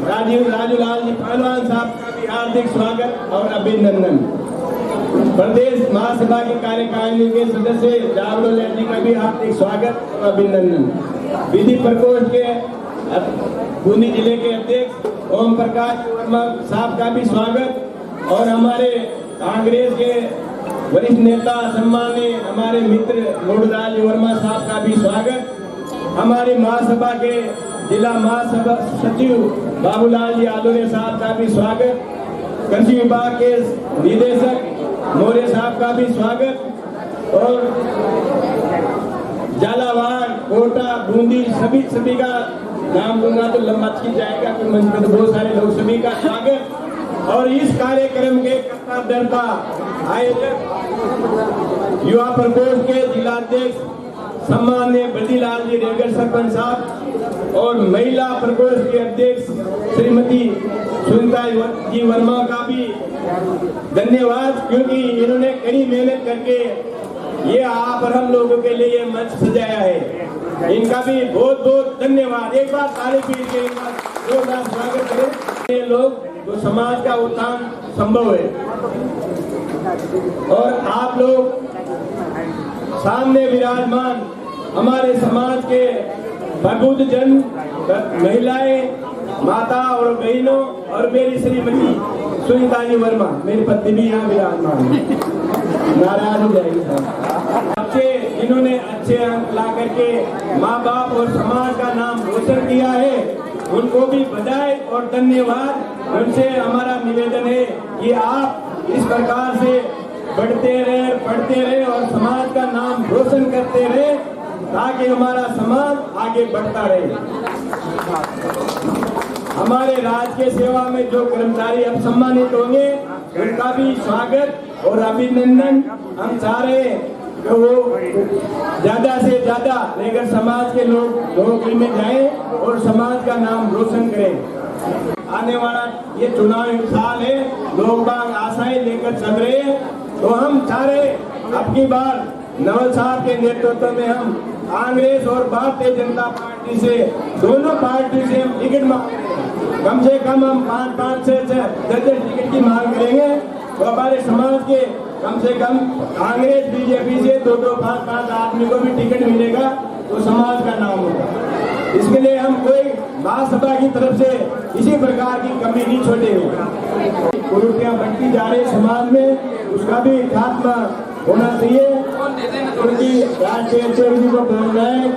राजूलाल जी पहलवान साहब का भी हार्दिक स्वागत और अभिनंदन। प्रदेश महासभा के कार्यकारिणी के सदस्य जावड़ोले जी का भी हार्दिक स्वागत और अभिनंदन। विधि प्रकोष्ठ के बूंदी जिले के अध्यक्ष ओम प्रकाश वर्मा साहब का भी स्वागत और हमारे कांग्रेस के वरिष्ठ नेता सम्मान्य हमारे मित्र लोडराज वर्मा साहब का भी स्वागत। हमारी महासभा के जिला महासभा सचिव बाबूलाल जी आदुरे साहब का भी स्वागत। कृषि विभाग के निदेशक मोरे साहब का भी स्वागत और झालावाड़ कोटा बूंदी सभी का नाम दूंगा तो लंबा खींच जाएगा, तो मंच पर तो बहुत सारे लोग, सभी का स्वागत। और इस कार्यक्रम के कर्ता धर्ता आयोजक युवा प्रकोष्ठ के जिलाध्यक्ष सम्मान्य बल्दीलाल जी रेगर सरपंच साहब और महिला प्रकोष्ठ के अध्यक्ष श्रीमती सुनीता जी वर्मा का भी धन्यवाद, क्योंकि इन्होंने कड़ी मेहनत करके ये आप और हम लोगों के लिए मंच सजाया है। इनका भी बहुत बहुत धन्यवाद। एक बार ताली पीट के एक बार जोरदार स्वागत करें। ये लोग तो समाज का उत्थान संभव है और आप लोग सामने विराजमान हमारे समाज के प्रबुद्ध जन, महिलाएं, माता और बहनों और मेरी श्रीमती सुनीता जी वर्मा, मेरी पत्नी भी यहाँ विराजमान है, नाराज हो जाएगी साहब। बच्चे जिन्होंने अच्छे अंक ला करके माँ बाप और समाज का नाम रोशन किया है, उनको भी बधाई और धन्यवाद। उनसे हमारा निवेदन है कि आप इस प्रकार से बढ़ते रहे, पढ़ते रहे और समाज का नाम रोशन करते रहे, ताकि हमारा समाज आगे बढ़ता रहे। हमारे राज्य के सेवा में जो कर्मचारी अब सम्मानित होंगे, उनका भी स्वागत और अभिनंदन। हम चाह रहे हैं कि वो ज्यादा से ज्यादा रेगर समाज के लोग नौकरी में जाएं और समाज का नाम रोशन करें। आने वाला ये चुनावी साल है, लोग बाग आशाएं लेकर चल रहे हैं, तो हम चाह रहे अब की बार नवल साहब के नेतृत्व में हम कांग्रेस और भारतीय जनता पार्टी से, दोनों पार्टी से हम टिकट मांग रहे हैं। कम से कम हम 5-5 से 10 टिकट की मांग करेंगे, तो हमारे समाज के कम से कम कांग्रेस बीजेपी से 2-2, 5-5 आदमी को भी टिकट मिलेगा तो समाज का नाम होगा। इसके लिए हम कोई महासभा की तरफ से इसी प्रकार की कमी नहीं छोड़ेंगे। कुरीतियां बढ़ती जा रही समाज में, उसका भी खात्मा होना चाहिए। उनकी राष्ट्रीय अध्यक्ष जी को बोलना है,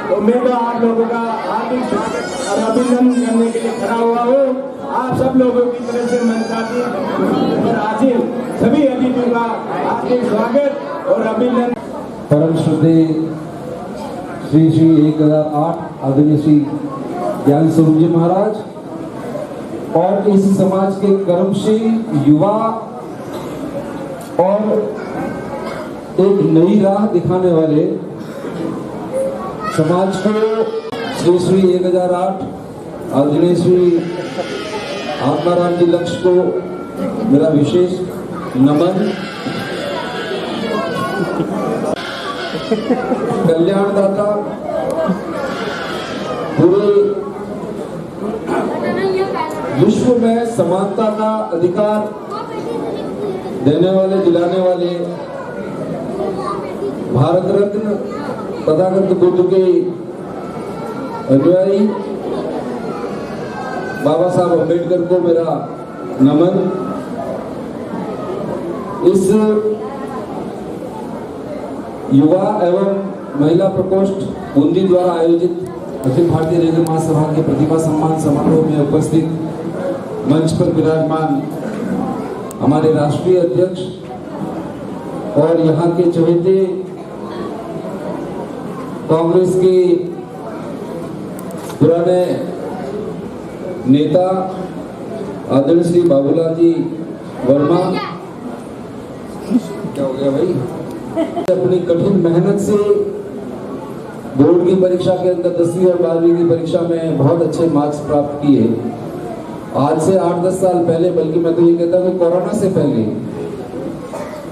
तो मैं तो आप लोगों का हार्दिक स्वागत और अभिनंदन करने के लिए खड़ा हुआ हूँ। आप सब लोगों की तरफ से मंचाती और हाजिर सभी अतिथियों का हार्दिक स्वागत और अभिनंदन। परम श्रद्धेय श्री 1008 आदरणीय श्री ज्ञान स्वरूप जी महाराज और इस समाज के कर्मशील युवा और एक नई राह दिखाने वाले समाज को श्री 1008 आदरणीय श्री आत्माराम जी लक्ष्य को मेरा विशेष नमन। कल्याणदाता पूरे विश्व में समानता का अधिकार देने वाले, दिलाने वाले भारत रत्न तथागत बुद्ध के अनुयायी बाबा साहब अम्बेडकर को मेरा नमन। इस युवा एवं महिला प्रकोष्ठ बूंदी द्वारा आयोजित अखिल भारतीय रेगल महासभा के प्रतिभा सम्मान समारोह में उपस्थित मंच पर विराजमान हमारे राष्ट्रीय अध्यक्ष और यहाँ के चहेते कांग्रेस के पुराने नेता आदरणीय श्री बाबूलाल जी वर्मा, क्या हो गया भाई, अपनी कठिन मेहनत से बोर्ड की परीक्षा के अंदर 10वीं और 12वीं की परीक्षा में बहुत अच्छे मार्क्स प्राप्त किए। आज से 8-10 साल पहले, बल्कि मैं तो ये कहता हूँ कोरोना से पहले,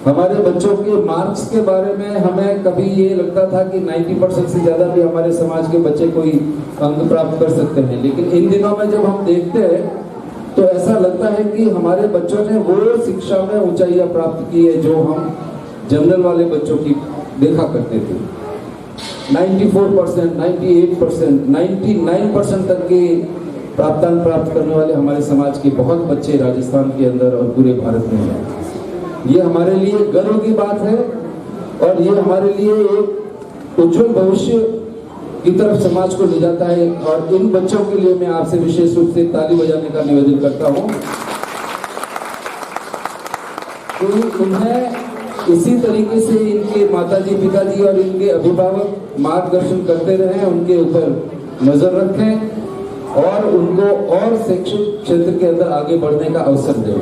हमारे बच्चों के मार्क्स के बारे में हमें कभी ये लगता था कि 90% से ज्यादा भी हमारे समाज के बच्चे कोई अंक प्राप्त कर सकते हैं। लेकिन इन दिनों में जब हम देखते हैं तो ऐसा लगता है कि हमारे बच्चों ने वो शिक्षा में ऊंचाइयां प्राप्त की है जो हम जनरल वाले बच्चों की देखा करते थे। 94%, 98%, 99% तक के प्राप्तांक प्राप्त करने वाले हमारे समाज के बहुत बच्चे राजस्थान के अंदर और पूरे भारत में हैं। ये हमारे लिए गर्व की बात है और ये हमारे लिए एक उज्जवल भविष्य की तरफ समाज को ले जाता है। और इन बच्चों के लिए मैं आपसे विशेष रूप से ताली बजाने का निवेदन करता हूँ कि उन्हें इसी तरीके से इनके माताजी, पिताजी और इनके अभिभावक मार्गदर्शन करते रहें, उनके ऊपर नजर रखें और उनको और शैक्षिक क्षेत्र के अंदर आगे बढ़ने का अवसर दें।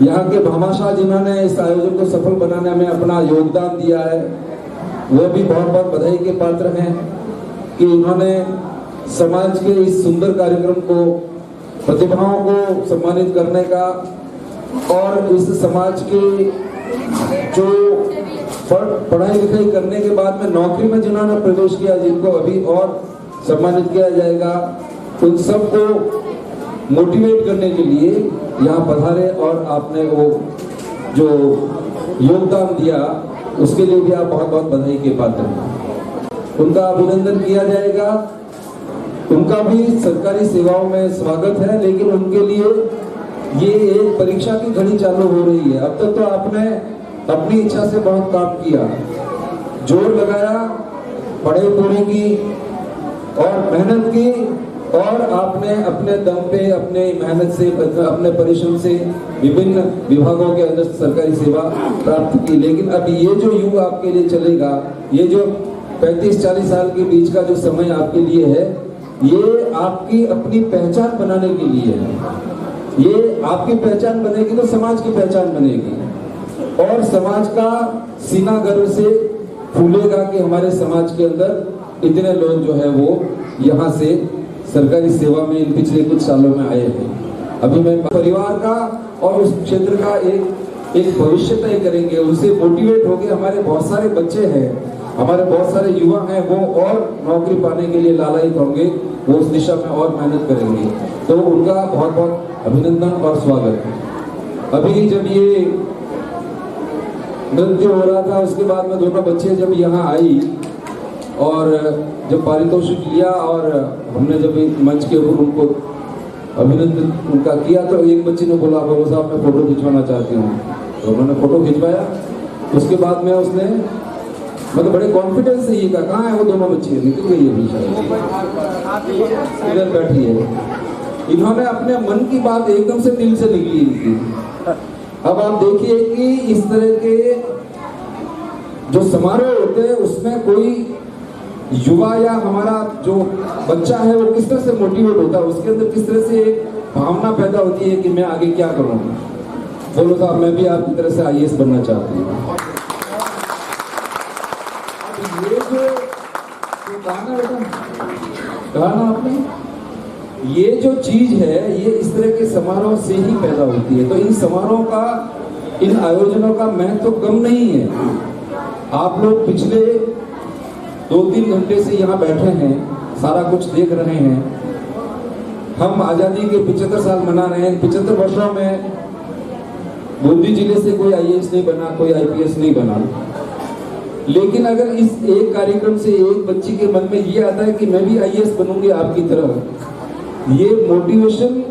यहाँ के भामाशाह जिन्होंने इस आयोजन को सफल बनाने में अपना योगदान दिया है, वो भी बहुत बहुत बधाई के पात्र हैं कि उन्होंने समाज के इस सुंदर कार्यक्रम को, प्रतिभाओं को सम्मानित करने का और इस समाज के जो पढ़ाई लिखाई करने के बाद में नौकरी में जिन्होंने प्रवेश किया, जिनको अभी और सम्मानित किया जाएगा, उन सबको मोटिवेट करने के लिए यहाँ पधारे और आपने वो जो योगदान दिया उसके लिए भी आप बहुत बहुत बधाई के पात्र हैं। उनका अभिनंदन किया जाएगा। उनका भी सरकारी सेवाओं में स्वागत है, लेकिन उनके लिए ये एक परीक्षा की घड़ी चालू हो रही है। अब तक तो आपने अपनी इच्छा से बहुत काम किया, जोर लगाया, पढ़े पढ़े की और मेहनत की और आपने अपने दम पे, अपने मेहनत से, अपने परिश्रम से विभिन्न विभागों के अंदर सरकारी सेवा प्राप्त की। लेकिन अब ये जो युग आपके लिए चलेगा, ये जो 35-40 साल के बीच का जो समय आपके लिए है, ये आपकी अपनी पहचान बनाने के लिए है। ये आपकी पहचान बनेगी तो समाज की पहचान बनेगी और समाज का सीना गर्व से फूलेगा कि हमारे समाज के अंदर इतने लोग जो है वो यहाँ से सरकारी सेवा में इन पिछले कुछ सालों में आए हैं। अभी मैं परिवार का और उस क्षेत्र का एक भविष्य तय करेंगे, उनसे मोटिवेट होकर हमारे बहुत सारे बच्चे हैं, हमारे बहुत सारे युवा हैं, वो और नौकरी पाने के लिए लालायित होंगे, वो उस दिशा में और मेहनत करेंगे। तो उनका बहुत बहुत अभिनंदन और स्वागत। अभी जब ये नृत्य हो रहा था उसके बाद में दोनों बच्चे जब यहाँ आई और जब पारितोषिक लिया और हमने जब मंच के ऊपर उनको अभिनंदन उनका किया तो एक बच्चे ने बोला, बाबू साहब मैं फोटो खिंचवाना चाहती हूँ। तो उन्होंने फोटो खिंचवाया। उसके बाद में उसने मतलब बड़े कॉन्फिडेंस से ये कहा, कहाँ है वो दोनों बच्चे, निकल गई है, इधर बैठी है। इन्होंने अपने मन की बात एकदम से दिल से निकली थी। अब आप देखिए कि इस तरह के जो समारोह होते हैं उसमें कोई युवा या हमारा जो बच्चा है वो किस तरह से मोटिवेट होता है, उसके अंदर किस तरह से एक भावना पैदा होती है कि मैं आगे क्या करूं। बोलो साहब मैं भी आपकी तरह से IAS बनना चाहती हूँ। ये जो गाना आपने, ये जो चीज है ये इस तरह के समारोह से ही पैदा होती है। तो इन समारोह का, इन आयोजनों का महत्व तो कम नहीं है। आप लोग पिछले 2-3 घंटे से यहाँ बैठे हैं, सारा कुछ देख रहे हैं। हम आज़ादी के 75 साल मना रहे हैं। 75 वर्षों में बूंदी जिले से कोई आईएएस नहीं बना, कोई आईपीएस नहीं बना, लेकिन अगर इस एक कार्यक्रम से एक बच्ची के मन में ये आता है कि मैं भी आईएएस बनूंगी आपकी तरह, ये मोटिवेशन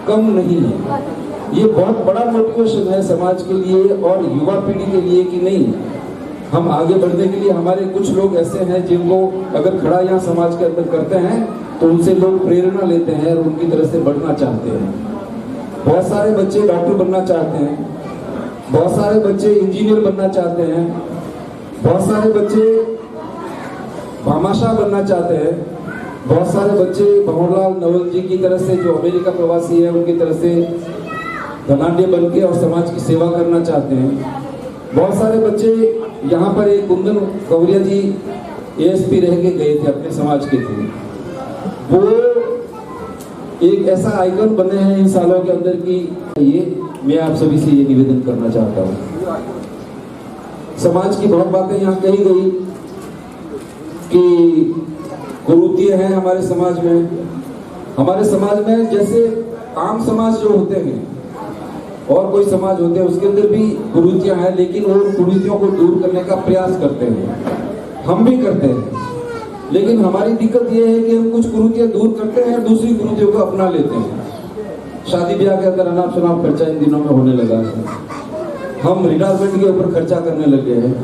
कम नहीं है, ये बहुत बड़ा मोटिवेशन है समाज के लिए और युवा पीढ़ी के लिए कि नहीं, हम आगे बढ़ने के लिए हमारे कुछ लोग ऐसे हैं जिनको अगर खड़ा यहाँ समाज के अंदर करते हैं तो उनसे लोग प्रेरणा लेते हैं और उनकी तरफ से बढ़ना चाहते हैं। बहुत सारे बच्चे डॉक्टर बनना चाहते हैं, बहुत सारे बच्चे इंजीनियर बनना चाहते हैं, बहुत सारे बच्चे भामाशाह बनना चाहते हैं, बहुत सारे बच्चे भंवरलाल नवल जी की तरह से जो अमेरिका प्रवासी है उनकी तरह से धनाढ्य बन के और समाज की सेवा करना चाहते हैं। बहुत सारे बच्चे यहाँ पर एक कुंदन कवरिया जी एएसपी रह के गए थे, अपने समाज के थे, वो एक ऐसा आइकन बने हैं इन सालों के अंदर की ये मैं आप सभी से ये निवेदन करना चाहता हूँ। समाज की बहुत बातें यहाँ कही गई कि कुरीतियां हैं हमारे समाज में। हमारे समाज में जैसे आम समाज जो होते हैं और कोई समाज होते हैं उसके अंदर भी कुरीतियां हैं, लेकिन वो कुरीतियों को दूर करने का प्रयास करते हैं, हम भी करते हैं। लेकिन हमारी दिक्कत ये है कि हम कुछ कुरीतियां दूर करते हैं, दूसरी कुरीतियों को अपना लेते हैं। शादी ब्याह के अंदर अनाप शनाप खर्चा इन दिनों में होने लगा है, हम रिटायरमेंट के ऊपर खर्चा करने लग गए हैं,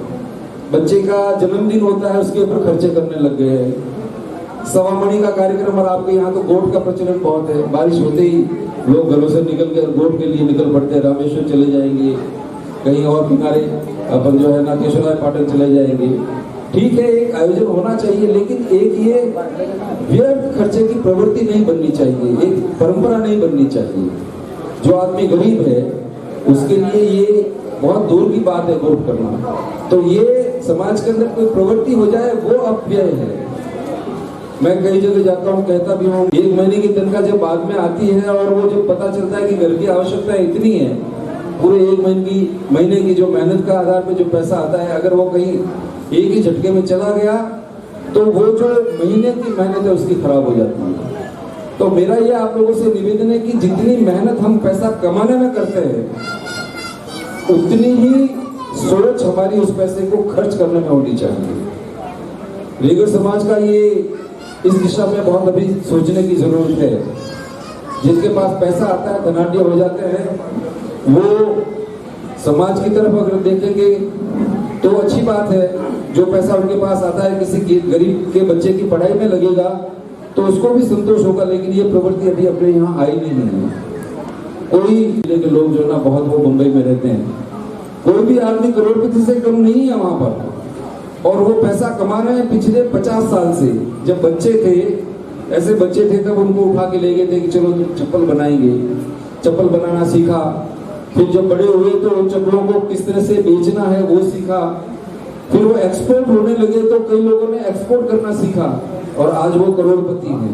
बच्चे का जन्मदिन होता है उसके ऊपर खर्चे करने लग गए हैं, सवामणि का कार्यक्रम, और आपके यहाँ तो गोट का प्रचलन बहुत है, बारिश होते ही लोग घरों से निकल कर गोट के लिए निकल पड़ते हैं, रामेश्वर चले जाएंगे, कहीं और किनारे अपन जो है ना केशवराय पाटन चले जाएंगे। ठीक है, एक आयोजन होना चाहिए, लेकिन एक ये व्यर्थ खर्चे की प्रवृत्ति नहीं बननी चाहिए, एक परंपरा नहीं बननी चाहिए। जो आदमी गरीब है उसके लिए ये बहुत दूर की बात है वोट करना, तो ये समाज के अंदर कोई प्रवृत्ति हो जाए वो अपव्यय है। मैं कई जगह जाता हूँ, कहता भी हूँ, एक महीने की तनख्वाह जब बाद में आती है और वो जब पता चलता है कि घर की आवश्यकता इतनी है, पूरे एक महीने की जो मेहनत का आधार पे जो पैसा आता है, अगर वो कहीं एक ही झटके में चला गया तो वो जो महीने की मेहनत है उसकी खराब हो जाती है। तो मेरा ये आप लोगों से निवेदन है कि जितनी मेहनत हम पैसा कमाने में करते हैं उतनी ही सोच हमारी उस पैसे को खर्च करने में होनी चाहिए। रेगड़ समाज का ये इस दिशा में बहुत अभी सोचने की जरूरत है। जिनके पास पैसा आता है, धनाढ्य हो जाते हैं, वो समाज की तरफ अगर देखेंगे तो अच्छी बात है। जो पैसा उनके पास आता है किसी गरीब के बच्चे की पढ़ाई में लगेगा तो उसको भी संतोष होगा, लेकिन ये प्रवृत्ति अभी अपने यहाँ आई नहीं है। कोई जिले के लोग जो ना बहुत वो मुंबई में रहते हैं, कोई भी आदमी करोड़पति से कम नहीं है वहां पर, और वो पैसा कमा रहे हैं पिछले 50 साल से। जब बच्चे थे, ऐसे बच्चे थे, तब उनको उठा के ले गए थे कि चलो तुम चप्पल बनाएंगे, चप्पल बनाना सीखा। फिर जब बड़े हुए तो उन चप्पलों को किस तरह से बेचना है वो सीखा। फिर वो एक्सपोर्ट होने लगे तो कई लोगों ने एक्सपोर्ट करना सीखा और आज वो करोड़पति हैं।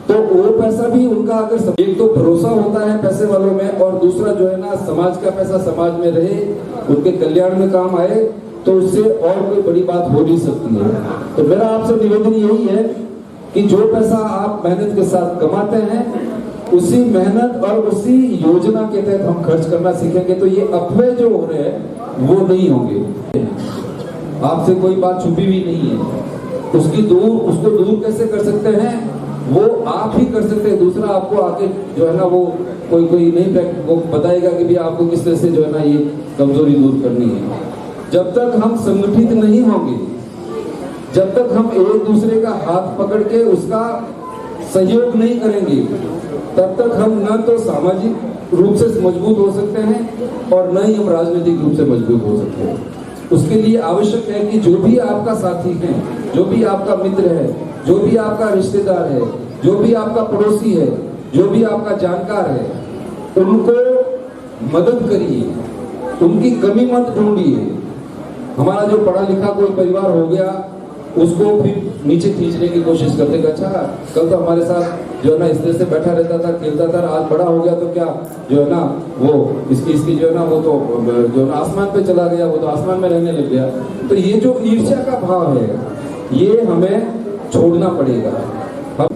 तो वो पैसा भी उनका अगर एक तो भरोसा होता है पैसे वालों में, और दूसरा जो है ना समाज का पैसा समाज में रहे, उनके कल्याण में काम आए, तो उससे और कोई बड़ी बात हो नहीं सकती है। तो मेरा आपसे निवेदन यही है कि जो पैसा आप मेहनत के साथ कमाते हैं उसी मेहनत और उसी योजना के तहत हम खर्च करना सीखेंगे तो ये अपव्यय जो हो रहे हैं वो नहीं होंगे। आपसे कोई बात छुपी हुई नहीं है, उसको दूर कैसे कर सकते हैं वो आप ही कर सकते हैं। दूसरा आपको आके जो है ना वो कोई नहीं वो बताएगा कि भी आपको किस तरह से जो है ना ये कमजोरी दूर करनी है। जब तक हम संगठित नहीं होंगे, जब तक हम एक दूसरे का हाथ पकड़ के उसका सहयोग नहीं करेंगे, तब तक हम न तो सामाजिक रूप से मजबूत हो सकते हैं और न ही हम राजनीतिक रूप से मजबूत हो सकते हैं। उसके लिए आवश्यक है कि जो भी आपका साथी है, जो भी आपका मित्र है, जो भी आपका रिश्तेदार है, जो भी आपका पड़ोसी है, जो भी आपका जानकार है, उनको मदद करिए, उनकी कमी मत ढूंढिए। हमारा जो पढ़ा लिखा कोई परिवार हो गया उसको फिर नीचे खींचने की कोशिश करते हैं। अच्छा, कल तो हमारे साथ जो है ना इस तरह से बैठा रहता था, खेलता था, आज बड़ा हो गया तो क्या जो है ना वो इसकी जो है ना वो तो जो है ना आसमान पे चला गया, वो तो आसमान में रहने लग गया। तो ये जो ईर्ष्या का भाव है ये हमें छोड़ना पड़ेगा। हम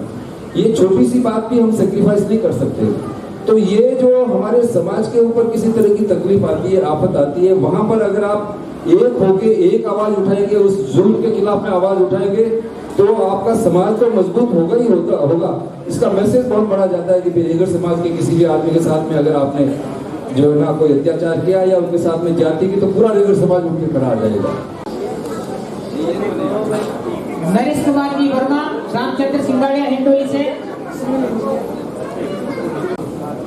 ये छोटी सी बात भी हम सेक्रीफाइस नहीं कर सकते। तो ये जो हमारे समाज के ऊपर किसी तरह की तकलीफ आती है, आफत आती है, वहां पर अगर आप एक होके एक आवाज उठाएंगे, उस जुल्म के खिलाफ में आवाज उठाएंगे, तो आपका समाज तो मजबूत होगा ही होगा। इसका मैसेज बहुत बड़ा जाता है कि बेघर समाज के किसी भी आदमी के साथ में अगर आपने जो है ना कोई अत्याचार किया या उनके साथ में जाति की, तो पूरा बेघर समाज उठ के खड़ा आ जाएगा। नरेश कुमार जी वर्मा, रामचंद्र सिंगाड़िया हिंडोली से,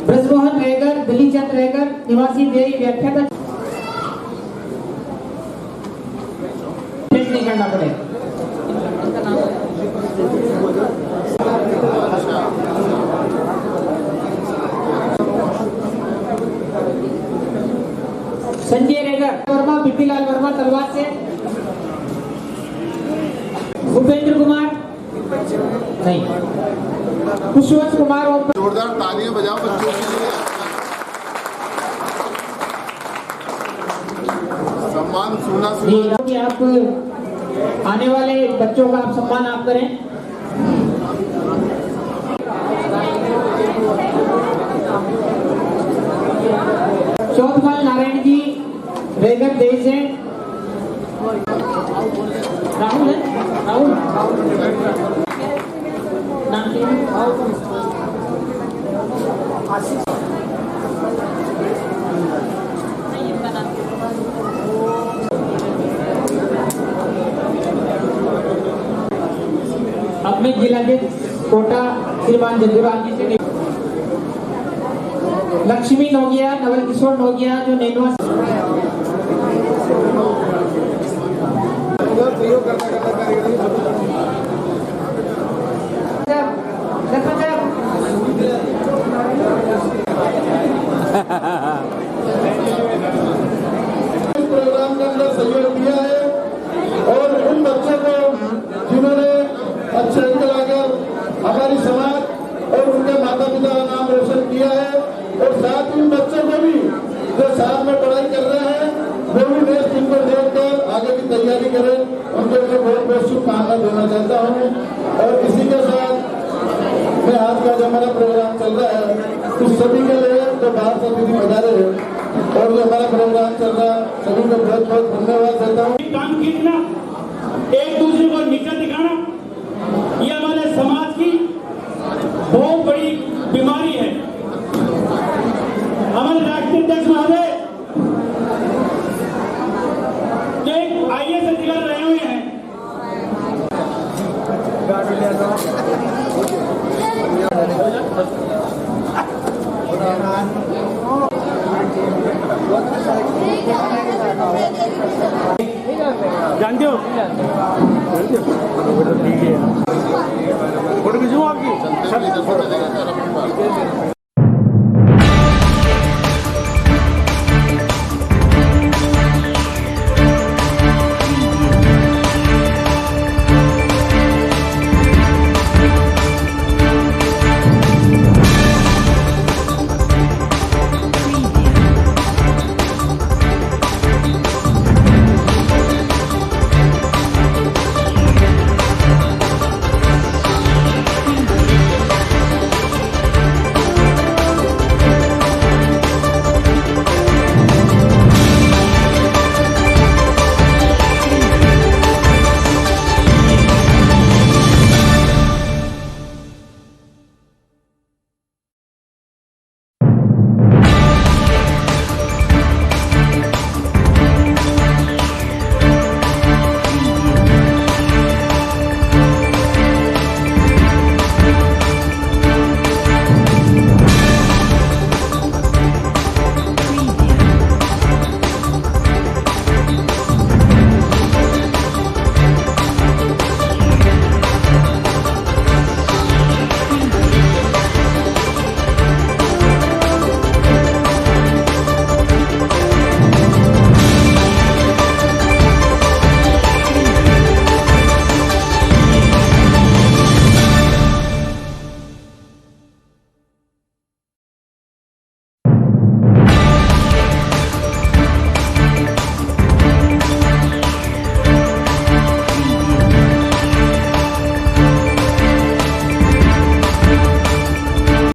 ब्रजमोहन रेगर, दिल्ली चंद रेगर, निवासी देरी व्याख्याता नहीं करना पड़े। संजय रेगर वर्मा, बिपिलाल वर्मा तलवार से, भूपेंद्र कुमार नहीं, खुशवंत कुमार और जोरदार तालियां बजाओ बच्चों के लिए। सम्मान सुना कि आप आने वाले बच्चों का आप सम्मान आप करें। चौथवाल नारायण जी रेगर देश है, राहुल है, राहुल नाम क्या है? अपने जिलाधीश कोटा श्रीमान जदुराम जी से लक्ष्मी नोगिया, नवल किशोर नोगिया जो नेनवा प्रोग्राम के अंदर सहयोग दिया है और उन बच्चों को जिन्होंने अच्छे अंक लाकर हमारी समाज और उनके माता पिता का नाम रोशन किया है, और साथ ही उन बच्चों को भी जो साथ में पढ़ाई कर रहे हैं वो भी नेक्स्ट इनको देखकर आगे की तैयारी करें, उनके लिए बहुत बहुत शुभकामना देना चाहता हूँ। और इसी के साथ मैं आज का जो हमारा प्रोग्राम चल रहा है उस सभी के लिए जो बाहर से दीदी बता रहे हैं और जो हमारा प्रोग्राम चल रहा है सभी को बहुत बहुत धन्यवाद देता हूँ। काम खींचना, एक दूसरे को नीचा दिखाना, ये हमारे समाज की बहुत बड़ी बीमारी है। हमारे राष्ट्रीय अध्यक्ष महोदय जो एक IAS अधिकारी रहे हुए हैं, जानते हो